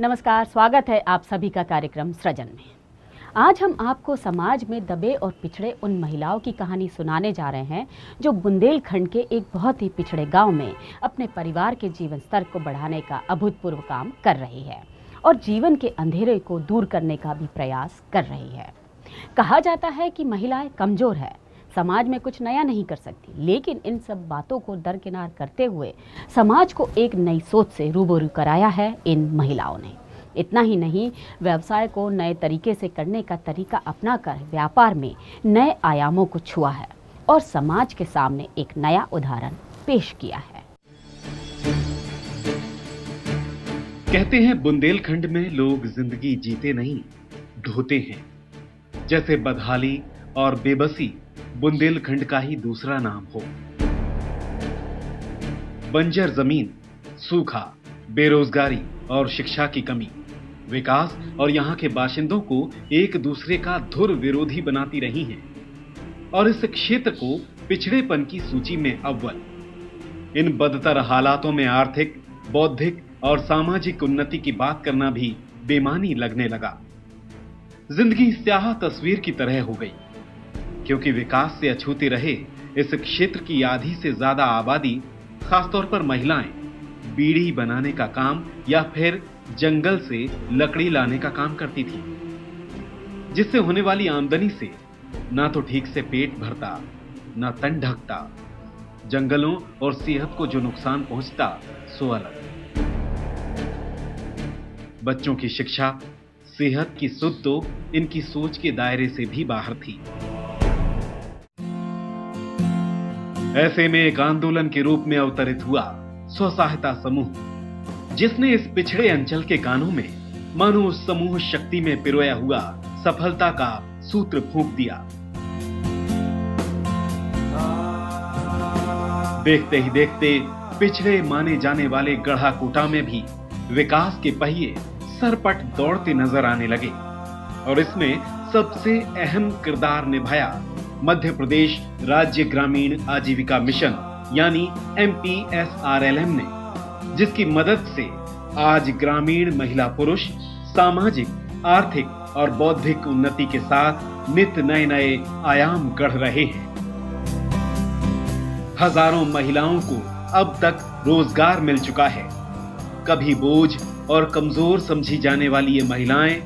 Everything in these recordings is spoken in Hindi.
नमस्कार, स्वागत है आप सभी का कार्यक्रम सृजन में। आज हम आपको समाज में दबे और पिछड़े उन महिलाओं की कहानी सुनाने जा रहे हैं जो बुंदेलखंड के एक बहुत ही पिछड़े गांव में अपने परिवार के जीवन स्तर को बढ़ाने का अभूतपूर्व काम कर रही है और जीवन के अंधेरे को दूर करने का भी प्रयास कर रही है। कहा जाता है कि महिलाएं कमजोर है, समाज में कुछ नया नहीं कर सकती, लेकिन इन सब बातों को दरकिनार करते हुए समाज को एक नई सोच से रूबरू कराया है इन महिलाओं ने। इतना ही नहीं, व्यवसाय को नए तरीके से करने का तरीका अपनाकर व्यापार में नए आयामों को छुआ है और समाज के सामने एक नया उदाहरण पेश किया है। कहते हैं बुंदेलखंड में लोग जिंदगी जीते नहीं, ढोते हैं। जैसे बदहाली और बेबसी बुंदेलखंड का ही दूसरा नाम हो। बंजर जमीन, सूखा, बेरोजगारी और शिक्षा की कमी विकास और यहाँ के बाशिंदों को एक दूसरे का धुर विरोधी बनाती रही हैं और इस क्षेत्र को पिछड़ेपन की सूची में अव्वल। इन बदतर हालातों में आर्थिक, बौद्धिक और सामाजिक उन्नति की बात करना भी बेमानी लगने लगा। जिंदगी स्याह तस्वीर की तरह हो गई, क्योंकि विकास से अछूते रहे इस क्षेत्र की आधी से ज्यादा आबादी, खासतौर पर महिलाएं, बीड़ी बनाने का काम या फिर जंगल से लकड़ी लाने का काम करती थी, जिससे होने वाली आमदनी से ना तो ठीक से पेट भरता, ना तन ढकता। जंगलों और सेहत को जो नुकसान पहुंचता सो अलग। बच्चों की शिक्षा, सेहत की सुध तो इनकी सोच के दायरे से भी बाहर थी। ऐसे में एक आंदोलन के रूप में अवतरित हुआ स्व सहायता समूह, जिसने इस पिछड़े अंचल के कानों में मानो उस समूह शक्ति में पिरोया हुआ सफलता का सूत्र फूंक दिया। देखते ही देखते पिछड़े माने जाने वाले गढ़ाकोटा में भी विकास के पहिए सरपट दौड़ते नजर आने लगे और इसमें सबसे अहम किरदार निभाया मध्य प्रदेश राज्य ग्रामीण आजीविका मिशन यानी MPSRLM ने, जिसकी मदद से आज ग्रामीण महिला पुरुष सामाजिक, आर्थिक और बौद्धिक उन्नति के साथ नित नए नए आयाम गढ़ रहे हैं। हजारों महिलाओं को अब तक रोजगार मिल चुका है। कभी बोझ और कमजोर समझी जाने वाली ये महिलाएं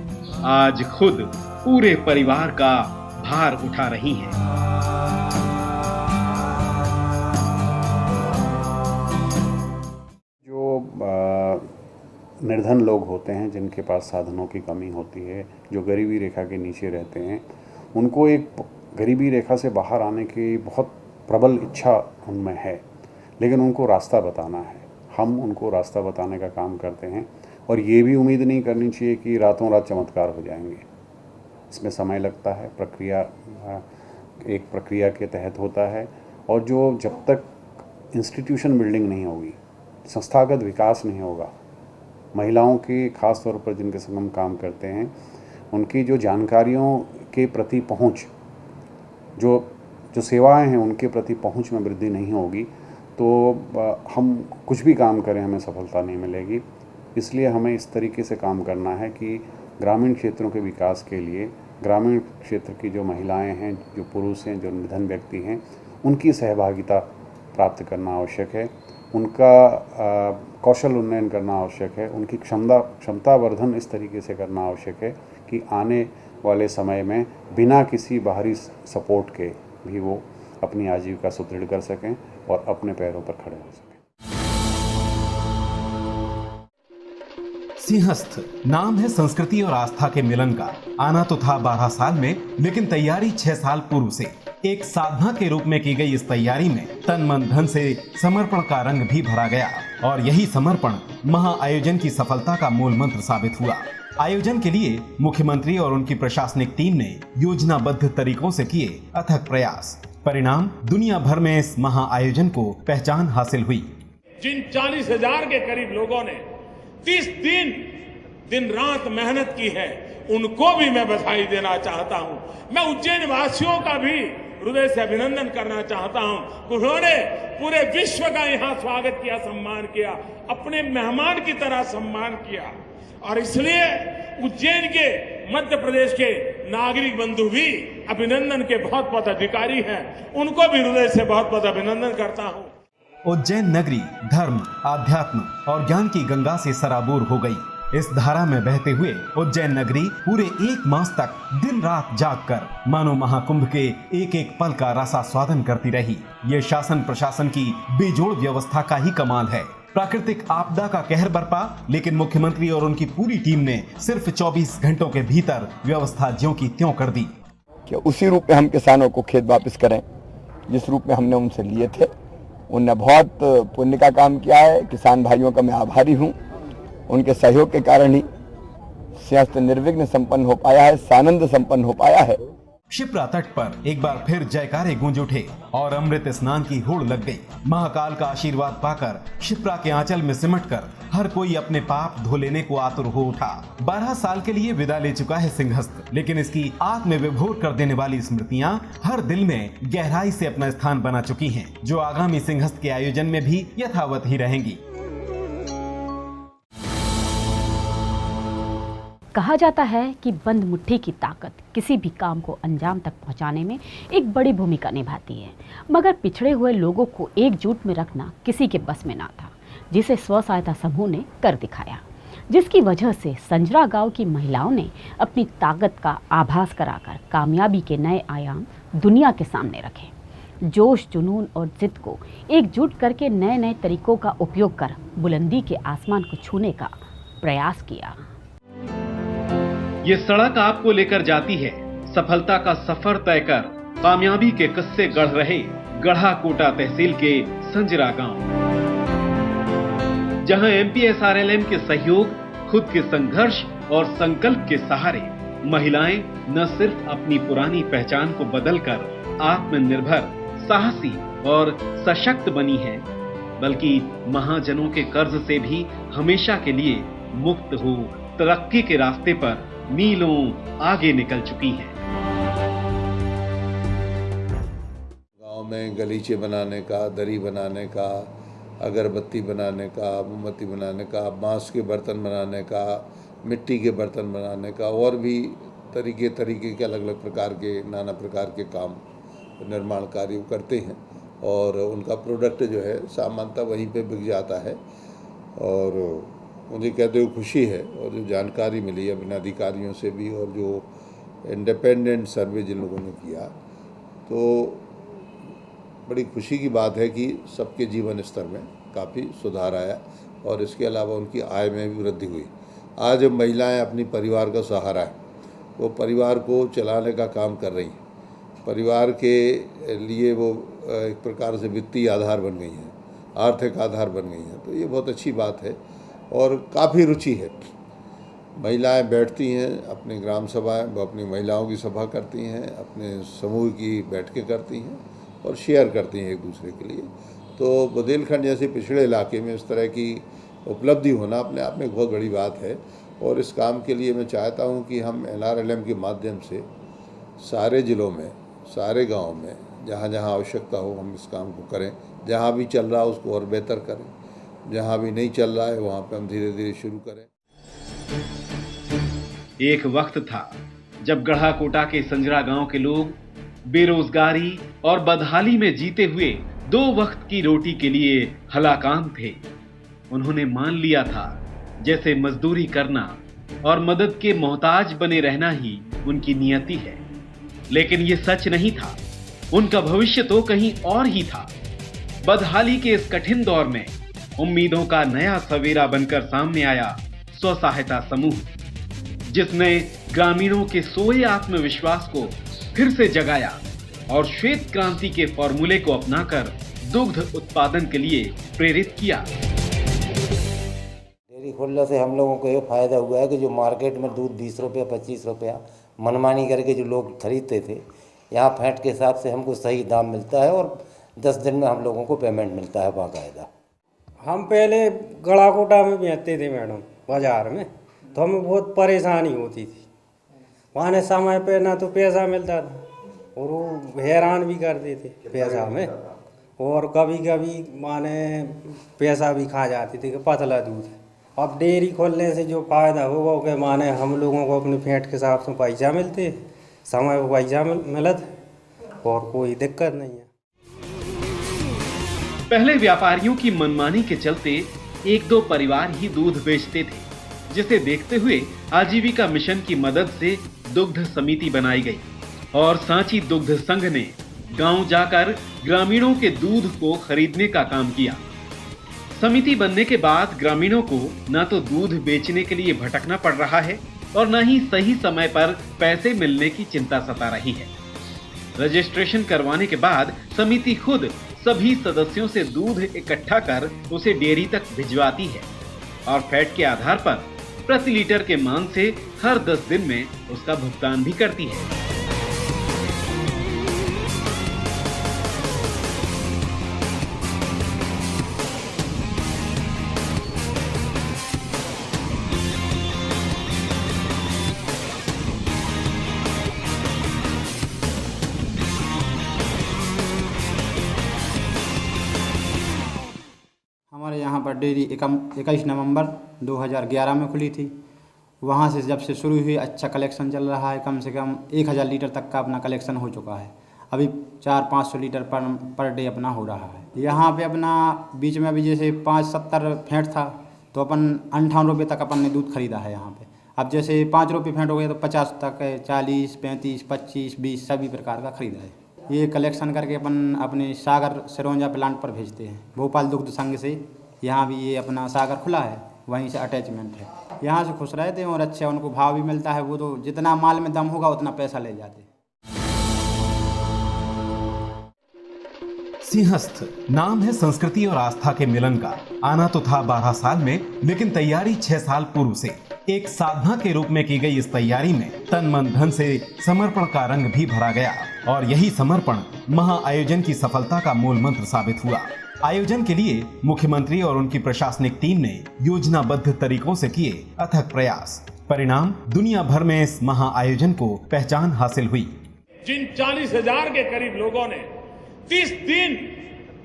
आज खुद पूरे परिवार का भार उठा रही हैं। निर्धन लोग होते हैं, जिनके पास साधनों की कमी होती है, जो गरीबी रेखा के नीचे रहते हैं, उनको एक गरीबी रेखा से बाहर आने की बहुत प्रबल इच्छा उनमें है, लेकिन उनको रास्ता बताना है। हम उनको रास्ता बताने का काम करते हैं और ये भी उम्मीद नहीं करनी चाहिए कि रातों रात चमत्कार हो जाएंगे। इसमें समय लगता है, एक प्रक्रिया के तहत होता है और जो जब तक इंस्टीट्यूशन बिल्डिंग नहीं होगी, संस्थागत विकास नहीं होगा, महिलाओं की खास तौर पर जिनके संग हम काम करते हैं, उनकी जो जानकारियों के प्रति पहुंच, जो सेवाएं हैं उनके प्रति पहुंच में वृद्धि नहीं होगी तो हम कुछ भी काम करें हमें सफलता नहीं मिलेगी। इसलिए हमें इस तरीके से काम करना है कि ग्रामीण क्षेत्रों के विकास के लिए ग्रामीण क्षेत्र की जो महिलाएं हैं, जो पुरुष हैं, जो निर्धन व्यक्ति हैं, उनकी सहभागिता प्राप्त करना आवश्यक है। उनका कौशल उन्नयन करना आवश्यक है। उनकी क्षमता वर्धन इस तरीके से करना आवश्यक है कि आने वाले समय में बिना किसी बाहरी सपोर्ट के भी वो अपनी आजीविका सुदृढ़ कर सकें और अपने पैरों पर खड़े हो सकें। सिंहस्थ नाम है संस्कृति और आस्था के मिलन का। आना तो था 12 साल में, लेकिन तैयारी 6 साल पूर्व से। एक साधना के रूप में की गई इस तैयारी में तन मन धन से समर्पण का रंग भी भरा गया और यही समर्पण महाआयोजन की सफलता का मूल मंत्र साबित हुआ। आयोजन के लिए मुख्यमंत्री और उनकी प्रशासनिक टीम ने योजनाबद्ध तरीकों से किए अथक प्रयास। परिणाम, दुनिया भर में इस महाआयोजन को पहचान हासिल हुई। जिन 40,000 के करीब लोगों ने 30 दिन रात मेहनत की है, उनको भी मैं बधाई देना चाहता हूं। मैं उज्जैन वासियों का भी हृदय से अभिनंदन करना चाहता हूं। उन्होंने पूरे विश्व का यहां स्वागत किया, सम्मान किया, अपने मेहमान की तरह सम्मान किया। और इसलिए उज्जैन के, मध्य प्रदेश के नागरिक बंधु भी अभिनंदन के बहुत बहुत अधिकारी हैं। उनको भी हृदय से बहुत बहुत अभिनंदन करता हूं। उज्जैन नगरी धर्म, आध्यात्म और ज्ञान की गंगा से सराबोर हो गई। इस धारा में बहते हुए उज्जैन नगरी पूरे 1 मास तक दिन रात जागकर मानो महाकुंभ के एक एक पल का रसास्वादन करती रही। ये शासन प्रशासन की बेजोड़ व्यवस्था का ही कमाल है। प्राकृतिक आपदा का कहर बरपा, लेकिन मुख्यमंत्री और उनकी पूरी टीम ने सिर्फ 24 घंटों के भीतर व्यवस्था ज्यों की त्यों कर दी कि उसी रूप में हम किसानों को खेत वापस करें जिस रूप में हमने उनसे लिए थे। उनने बहुत पुण्य का काम किया है। किसान भाइयों का मैं आभारी हूँ। उनके सहयोग के कारण ही सिंहस्थ निर्विघ्न संपन्न हो पाया है, सानंद संपन्न हो पाया है। शिप्रा तट पर एक बार फिर जयकारे गूंज उठे और अमृत स्नान की होड़ लग गई। महाकाल का आशीर्वाद पाकर शिप्रा के आंचल में सिमटकर हर कोई अपने पाप धो लेने को आतुर हो उठा। 12 साल के लिए विदा ले चुका है सिंहस्थ, लेकिन इसकी आग में विभोर कर देने वाली स्मृतियां हर दिल में गहराई से अपना स्थान बना चुकी हैं, जो आगामी सिंहस्थ के आयोजन में भी यथावत ही रहेंगी। कहा जाता है कि बंद मुट्ठी की ताकत किसी भी काम को अंजाम तक पहुंचाने में एक बड़ी भूमिका निभाती है, मगर पिछड़े हुए लोगों को एकजुट में रखना किसी के बस में ना था, जिसे स्व सहायता समूह ने कर दिखाया, जिसकी वजह से संजरा गांव की महिलाओं ने अपनी ताकत का आभास कराकर कामयाबी के नए आयाम दुनिया के सामने रखे। जोश, जुनून और जिद को एकजुट करके नए नए तरीकों का उपयोग कर बुलंदी के आसमान को छूने का प्रयास किया। ये सड़क आपको लेकर जाती है सफलता का सफर तय कर कामयाबी के किस्से गढ़ रहे गढ़ाकोटा तहसील के संजरा गांव, जहां MPSRLM के सहयोग, खुद के संघर्ष और संकल्प के सहारे महिलाएं न सिर्फ अपनी पुरानी पहचान को बदलकर आत्मनिर्भर, साहसी और सशक्त बनी हैं, बल्कि महाजनों के कर्ज से भी हमेशा के लिए मुक्त हो तरक्की के रास्ते पर मीलों आगे निकल चुकी हैं। गांव में गलीचे बनाने का, दरी बनाने का, अगरबत्ती बनाने का, मोमबत्ती बनाने का, बांस के बर्तन बनाने का, मिट्टी के बर्तन बनाने का और भी तरीके के अलग अलग प्रकार के, नाना प्रकार के काम, निर्माण कार्य करते हैं और उनका प्रोडक्ट जो है सामान्यतः वहीं पे बिक जाता है। और मुझे कहते हुए खुशी है और जो जानकारी मिली है अपने अधिकारियों से भी और जो इंडिपेंडेंट सर्वे जिन लोगों ने किया, तो बड़ी खुशी की बात है कि सबके जीवन स्तर में काफ़ी सुधार आया और इसके अलावा उनकी आय में भी वृद्धि हुई। आज महिलाएं अपनी परिवार का सहारा है, वो परिवार को चलाने का काम कर रही हैं, परिवार के लिए वो एक प्रकार से वित्तीय आधार बन गई हैं, आर्थिक आधार बन गई हैं। तो ये बहुत अच्छी बात है और काफ़ी रुचि है। महिलाएं बैठती हैं अपनी ग्राम सभाएं, वो अपनी महिलाओं की सभा करती हैं, अपने समूह की बैठकें करती हैं और शेयर करती हैं एक दूसरे के लिए। तो बुंदेलखंड जैसे पिछड़े इलाके में इस तरह की उपलब्धि होना अपने आप में एक बहुत बड़ी बात है और इस काम के लिए मैं चाहता हूं कि हम NRLM के माध्यम से सारे ज़िलों में, सारे गाँव में जहाँ जहाँ आवश्यकता हो हम इस काम को करें। जहाँ भी चल रहा है उसको और बेहतर करें, जहाँ भी नहीं चल रहा है वहाँ पे हम धीरे धीरे शुरू करें। एक वक्त था जब गढ़ाकोटा के संजरा गांव के लोग बेरोजगारी और बदहाली में जीते हुए 2 वक्त की रोटी के लिए हलाकान थे। उन्होंने मान लिया था जैसे मजदूरी करना और मदद के मोहताज बने रहना ही उनकी नियति है, लेकिन ये सच नहीं था। उनका भविष्य तो कहीं और ही था। बदहाली के इस कठिन दौर में उम्मीदों का नया सवेरा बनकर सामने आया स्व सहायता समूह, जिसने ग्रामीणों के सोए आत्मविश्वास को फिर से जगाया और श्वेत क्रांति के फॉर्मूले को अपनाकर दुग्ध उत्पादन के लिए प्रेरित किया। डेयरी खोलने से हम लोगों को ये फायदा हुआ है कि जो मार्केट में दूध 20 रुपया 25 रुपया मनमानी करके जो लोग खरीदते थे, यहाँ फैट के हिसाब से हमको सही दाम मिलता है और 10 दिन में हम लोगों को पेमेंट मिलता है बाकायदा। हम पहले गढ़ाकोटा में बेचते थे मैडम बाज़ार में, तो हमें बहुत परेशानी होती थी। वहाँ समय पे ना तो पैसा मिलता था और वो हैरान भी करते थे पैसा में, और कभी कभी माने पैसा भी खा जाते थे कि पतला दूध है अब डेयरी खोलने से जो फायदा होगा वो माने हम लोगों को अपने फेंट के हिसाब से पैसा मिलते, समय पर पैसा मिलत और कोई दिक्कत नहीं है। पहले व्यापारियों की मनमानी के चलते एक दो परिवार ही दूध बेचते थे, जिसे देखते हुए आजीविका मिशन की मदद से दुग्ध समिति बनाई गई और सांची दुग्ध संघ ने गांव जाकर ग्रामीणों के दूध को खरीदने का काम किया। समिति बनने के बाद ग्रामीणों को न तो दूध बेचने के लिए भटकना पड़ रहा है और न ही सही समय पर पैसे मिलने की चिंता सता रही है। रजिस्ट्रेशन करवाने के बाद समिति खुद सभी सदस्यों से दूध इकट्ठा कर उसे डेयरी तक भिजवाती है और फैट के आधार पर प्रति लीटर के मान से हर 10 दिन में उसका भुगतान भी करती है। हमारे यहाँ पर डेयरी 21 नवंबर 2011 में खुली थी। वहाँ से जब से शुरू हुई अच्छा कलेक्शन चल रहा है, कम से कम 1000 लीटर तक का अपना कलेक्शन हो चुका है। अभी 400-500 लीटर पर डे अपना हो रहा है। यहाँ पे अपना बीच में अभी जैसे 570 फेंट था तो अपन 58 रुपये तक अपन ने दूध खरीदा है यहाँ पे। अब जैसे 5 रुपये फेंट हो गया तो 50 तक, 40, 35, 25, 20 सभी प्रकार का खरीदा है। ये कलेक्शन करके अपन अपने सागर सिरोंजा प्लांट पर भेजते हैं। भोपाल दुग्ध संघ से यहाँ भी ये अपना सागर खुला है, वहीं से अटैचमेंट है। यहाँ से खुश रहते हैं और अच्छा उनको भाव भी मिलता है। वो तो जितना माल में दम होगा उतना पैसा ले जाते हैं। सिंहस्थ नाम है संस्कृति और आस्था के मिलन का। आना तो था 12 साल में, लेकिन तैयारी 6 साल पूर्व से। एक साधना के रूप में की गई इस तैयारी में तन मन धन से समर्पण का रंग भी भरा गया और यही समर्पण महाआयोजन की सफलता का मूल मंत्र साबित हुआ। आयोजन के लिए मुख्यमंत्री और उनकी प्रशासनिक टीम ने योजनाबद्ध तरीकों से किए अथक प्रयास। परिणाम दुनिया भर में इस महाआयोजन को पहचान हासिल हुई। जिन 40,000 के करीब लोगों ने 30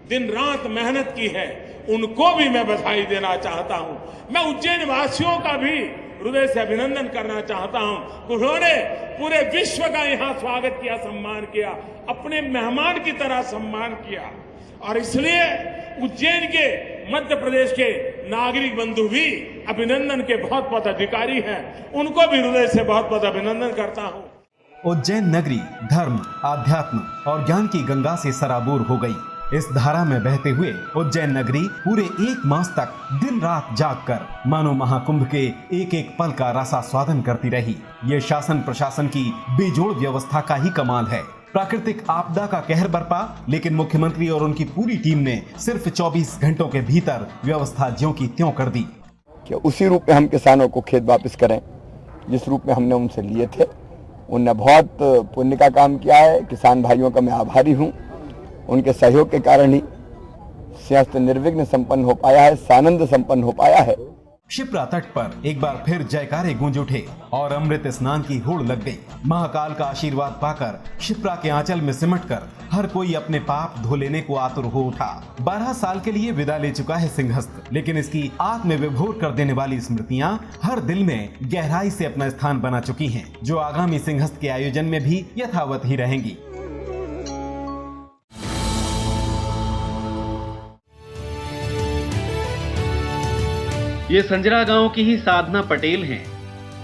दिन रात मेहनत की है, उनको भी मैं बधाई देना चाहता हूं। मैं उज्जैन वासियों का भी हृदय से अभिनंदन करना चाहता हूं। उन्होंने पूरे विश्व का यहां स्वागत किया, सम्मान किया, अपने मेहमान की तरह सम्मान किया और इसलिए उज्जैन के, मध्य प्रदेश के नागरिक बंधु भी अभिनंदन के बहुत बहुत अधिकारी हैं। उनको भी हृदय से बहुत बहुत अभिनंदन करता हूं। उज्जैन नगरी धर्म, आध्यात्म और ज्ञान की गंगा से सराबोर हो गई। इस धारा में बहते हुए उज्जैन नगरी पूरे 1 मास तक दिन रात जागकर मानो महाकुंभ के एक एक पल का रसास्वादन करती रही। ये शासन प्रशासन की बेजोड़ व्यवस्था का ही कमाल है। प्राकृतिक आपदा का कहर बरपा, लेकिन मुख्यमंत्री और उनकी पूरी टीम ने सिर्फ 24 घंटों के भीतर व्यवस्था ज्यों की त्यों कर दी कि उसी रूप में हम किसानों को खेत वापस करें जिस रूप में हमने उनसे लिए थे। उनने बहुत पुण्य का काम किया है। किसान भाइयों का मैं आभारी हूँ। उनके सहयोग के कारण ही सिंहस्थ निर्विघ्न संपन्न हो पाया है, सानंद संपन्न हो पाया है। शिप्रा तट पर एक बार फिर जयकारे गूंज उठे और अमृत स्नान की होड़ लग गई। महाकाल का आशीर्वाद पाकर शिप्रा के आंचल में सिमटकर हर कोई अपने पाप धो लेने को आतुर हो उठा। 12 साल के लिए विदा ले चुका है सिंहस्थ, लेकिन इसकी आत्म विभोर कर देने वाली स्मृतियां हर दिल में गहराई से अपना स्थान बना चुकी हैं, जो आगामी सिंहस्थ के आयोजन में भी यथावत ही रहेंगी। ये संजरा गांव की ही साधना पटेल हैं,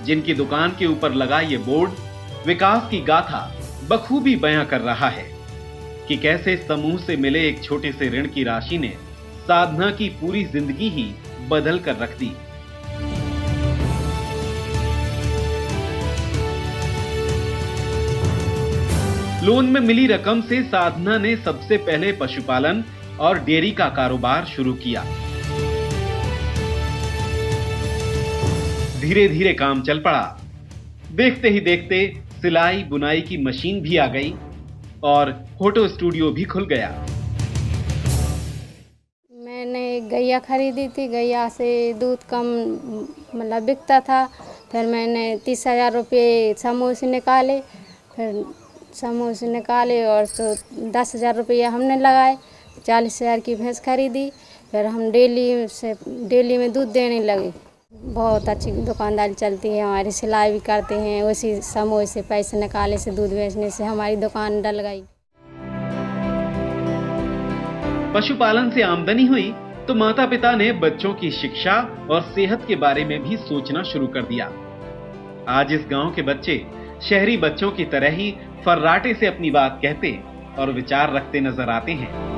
जिनकी दुकान के ऊपर लगा ये बोर्ड विकास की गाथा बखूबी बयां कर रहा है कि कैसे समूह से मिले एक छोटे से ऋण की राशि ने साधना की पूरी जिंदगी ही बदल कर रख दी। लोन में मिली रकम से साधना ने सबसे पहले पशुपालन और डेयरी का कारोबार शुरू किया। धीरे धीरे काम चल पड़ा। देखते ही देखते सिलाई बुनाई की मशीन भी आ गई और फोटो स्टूडियो भी खुल गया। मैंने गैया खरीदी थी, गैया से दूध कम मतलब बिकता था। फिर मैंने 30,000 रुपये समूह से निकाले, फिर समूह से निकाले और तो 10,000 रुपये हमने लगाए। 40,000 की भैंस खरीदी। फिर हम डेली में दूध देने लगे। बहुत अच्छी दुकानदारी चलती है हमारी, सिलाई भी करते हैं, उसी समूह से पैसे निकाले से दूध बेचने से हमारी दुकान डल गई। पशुपालन से आमदनी हुई तो माता पिता ने बच्चों की शिक्षा और सेहत के बारे में भी सोचना शुरू कर दिया। आज इस गांव के बच्चे शहरी बच्चों की तरह ही फर्राटे से अपनी बात कहते और विचार रखते नजर आते हैं।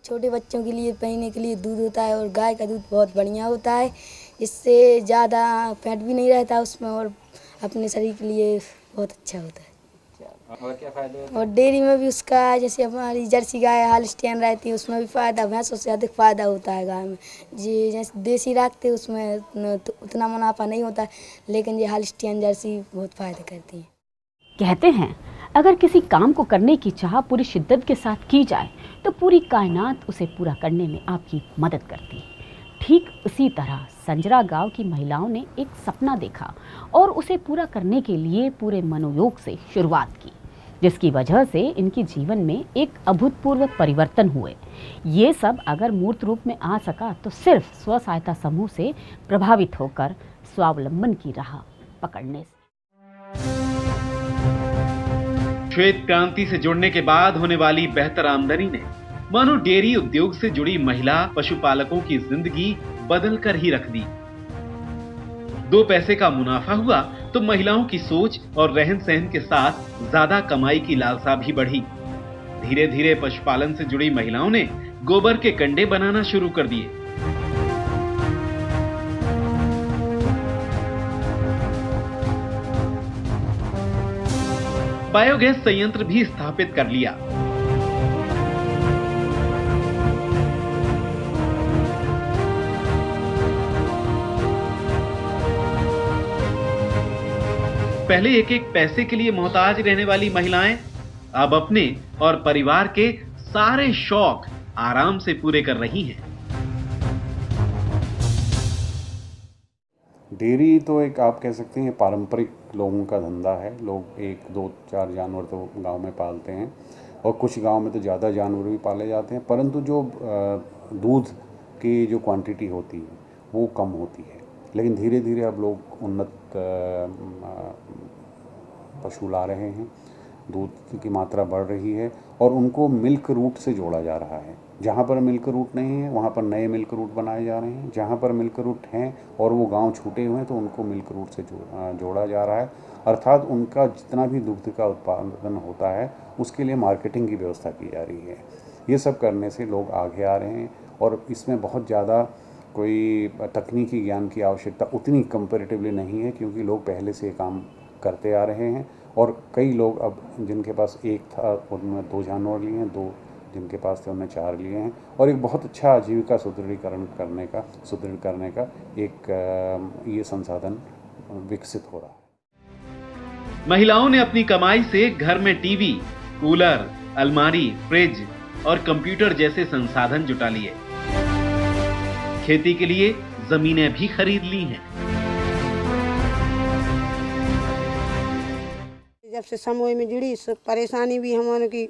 छोटे बच्चों के लिए पीने के लिए दूध होता है और गाय का दूध बहुत बढ़िया होता है, इससे ज़्यादा फैट भी नहीं रहता उसमें और अपने शरीर के लिए बहुत अच्छा होता है। और क्या फायदे? और डेयरी में भी उसका, जैसे हमारी जर्सी गाय हालिस्टियन रहती है उसमें भी फ़ायदा, भैंसों से अधिक फ़ायदा होता है गाय में। जी जैसे देसी रखते उसमें तो उतना मुनाफा नहीं होता, लेकिन ये हालिस्टियन जर्सी बहुत फ़ायदा करती है। कहते हैं अगर किसी काम को करने की चाह पूरी शिद्दत के साथ की जाए तो पूरी कायनात उसे पूरा करने में आपकी मदद करती है। ठीक उसी तरह संजरा गांव की महिलाओं ने एक सपना देखा और उसे पूरा करने के लिए पूरे मनोयोग से शुरुआत की, जिसकी वजह से इनके जीवन में एक अभूतपूर्व परिवर्तन हुए। ये सब अगर मूर्त रूप में आ सका तो सिर्फ स्व सहायता समूह से प्रभावित होकर स्वावलंबन की राह पकड़ने से। श्वेत क्रांति से जुड़ने के बाद होने वाली बेहतर आमदनी ने मानो डेयरी उद्योग से जुड़ी महिला पशुपालकों की जिंदगी बदल कर ही रख दी। 2 पैसे का मुनाफा हुआ तो महिलाओं की सोच और रहन सहन के साथ ज्यादा कमाई की लालसा भी बढ़ी। धीरे धीरे पशुपालन से जुड़ी महिलाओं ने गोबर के कंडे बनाना शुरू कर दिए। बायोगैस संयंत्र भी स्थापित कर लिया। पहले एक एक पैसे के लिए मोहताज रहने वाली महिलाएं अब अपने और परिवार के सारे शौक आराम से पूरे कर रही हैं। डेयरी तो एक आप कह सकते हैं पारंपरिक लोगों का धंधा है। लोग 1, 2, 4 जानवर तो गांव में पालते हैं और कुछ गांव में तो ज़्यादा जानवर भी पाले जाते हैं, परंतु जो दूध की जो क्वांटिटी होती है वो कम होती है। लेकिन धीरे धीरे अब लोग उन्नत पशु ला रहे हैं, दूध की मात्रा बढ़ रही है और उनको मिल्क रूट से जोड़ा जा रहा है। जहाँ पर मिल्क रूट नहीं है वहाँ पर नए मिल्क रूट बनाए जा रहे हैं, जहाँ पर मिल्क रूट हैं और वो गांव छूटे हुए हैं तो उनको मिल्क रूट से जोड़ा जा रहा है। अर्थात उनका जितना भी दुग्ध का उत्पादन होता है उसके लिए मार्केटिंग की व्यवस्था की जा रही है। ये सब करने से लोग आगे आ रहे हैं और इसमें बहुत ज़्यादा कोई तकनीकी ज्ञान की आवश्यकता उतनी कंपैरेटिवली नहीं है, क्योंकि लोग पहले से काम करते आ रहे हैं। और कई लोग अब जिनके पास 1 था उनमें 2 जानवर लिए हैं, 2 जिनके पास थे उन्होंने 4 लिए हैं और एक बहुत अच्छा आजीविका सुदृढ़ करने का एक ये संसाधन विकसित हो रहा है। महिलाओं ने अपनी कमाई से घर में टीवी, कूलर, अलमारी, फ्रिज और कंप्यूटर जैसे संसाधन जुटा लिए। खेती के लिए जमीनें भी खरीद ली हैं। जब से समूह में जुड़ी परेशानी भी हमारे की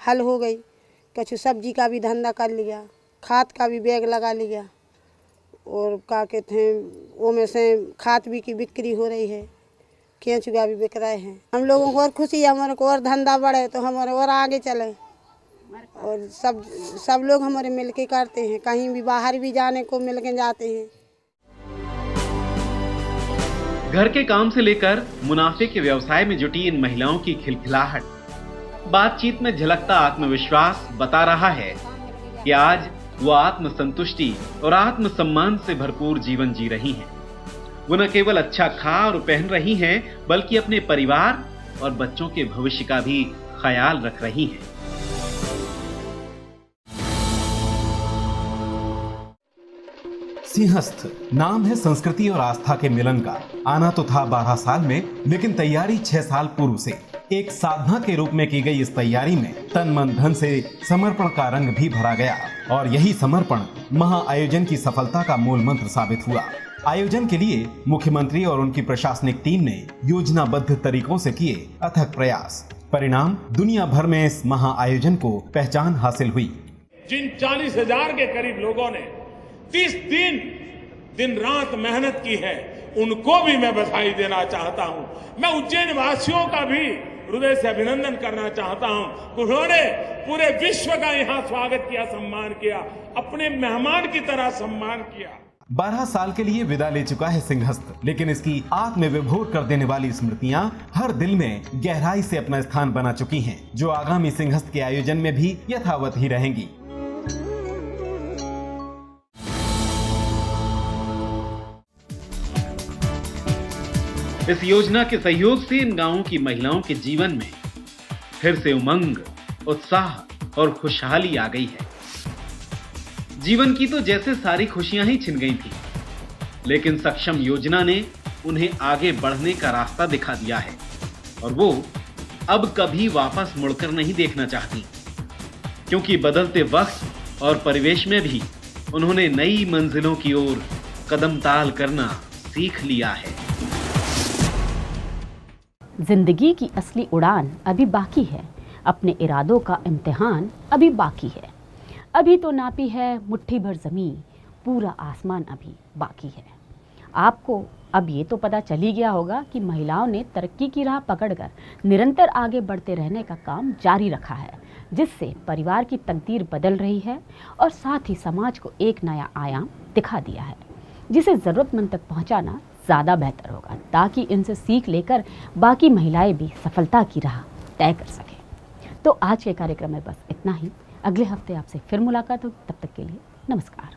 हल हो गई। कुछ सब्जी का भी धंधा कर लिया, खाद का भी बैग लगा लिया और क्या कहते हैं वो में से खाद भी की बिक्री हो रही है, केंचुआ भी बिक रहे हैं। हम लोगों को और खुशी है, हमारे को और धंधा बढ़े तो हमारे और आगे चले और सब लोग हमारे मिलके करते हैं। कहीं भी बाहर भी जाने को मिलके जाते हैं। घर के काम से लेकर मुनाफे के व्यवसाय में जुटी इन महिलाओं की खिलखिलाहट, बातचीत में झलकता आत्मविश्वास बता रहा है कि आज वो आत्मसंतुष्टि और आत्मसम्मान से भरपूर जीवन जी रही हैं। वो न केवल अच्छा खा और पहन रही हैं, बल्कि अपने परिवार और बच्चों के भविष्य का भी ख्याल रख रही हैं। सिंहस्थ नाम है संस्कृति और आस्था के मिलन का। आना तो था 12 साल में, लेकिन तैयारी 6 साल पूर्व से। एक साधना के रूप में की गई इस तैयारी में तन मन धन से समर्पण का रंग भी भरा गया और यही समर्पण महाआयोजन की सफलता का मूल मंत्र साबित हुआ। आयोजन के लिए मुख्यमंत्री और उनकी प्रशासनिक टीम ने योजनाबद्ध तरीकों से किए अथक प्रयास। परिणाम दुनिया भर में इस महाआयोजन को पहचान हासिल हुई। जिन 40,000 के करीब लोगों ने 30 दिन दिन रात मेहनत की है, उनको भी मैं बधाई देना चाहता हूं। मैं उज्जैन वासियों का भी हृदय से अभिनंदन करना चाहता हूं। उन्होंने पूरे विश्व का यहां स्वागत किया, सम्मान किया, अपने मेहमान की तरह सम्मान किया। 12 साल के लिए विदा ले चुका है सिंहस्थ, लेकिन इसकी आग में विभोर कर देने वाली स्मृतियां हर दिल में गहराई से अपना स्थान बना चुकी हैं, जो आगामी सिंहस्थ के आयोजन में भी यथावत ही रहेंगी। इस योजना के सहयोग से इन गांवों की महिलाओं के जीवन में फिर से उमंग, उत्साह और खुशहाली आ गई है। जीवन की तो जैसे सारी खुशियां ही छिन गई थी, लेकिन सक्षम योजना ने उन्हें आगे बढ़ने का रास्ता दिखा दिया है और वो अब कभी वापस मुड़कर नहीं देखना चाहती, क्योंकि बदलते वक्त और परिवेश में भी उन्होंने नई मंजिलों की ओर कदम ताल करना सीख लिया है। जिंदगी की असली उड़ान अभी बाकी है, अपने इरादों का इम्तिहान अभी बाकी है। अभी तो नापी है मुट्ठी भर ज़मीन, पूरा आसमान अभी बाकी है। आपको अब ये तो पता चल ही गया होगा कि महिलाओं ने तरक्की की राह पकड़कर निरंतर आगे बढ़ते रहने का काम जारी रखा है, जिससे परिवार की तकदीर बदल रही है और साथ ही समाज को एक नया आयाम दिखा दिया है, जिसे ज़रूरतमंद तक पहुंचाना ज़्यादा बेहतर होगा, ताकि इनसे सीख लेकर बाकी महिलाएं भी सफलता की राह तय कर सकें। तो आज के कार्यक्रम में बस इतना ही। अगले हफ्ते आपसे फिर मुलाकात होगी, तब तक के लिए नमस्कार।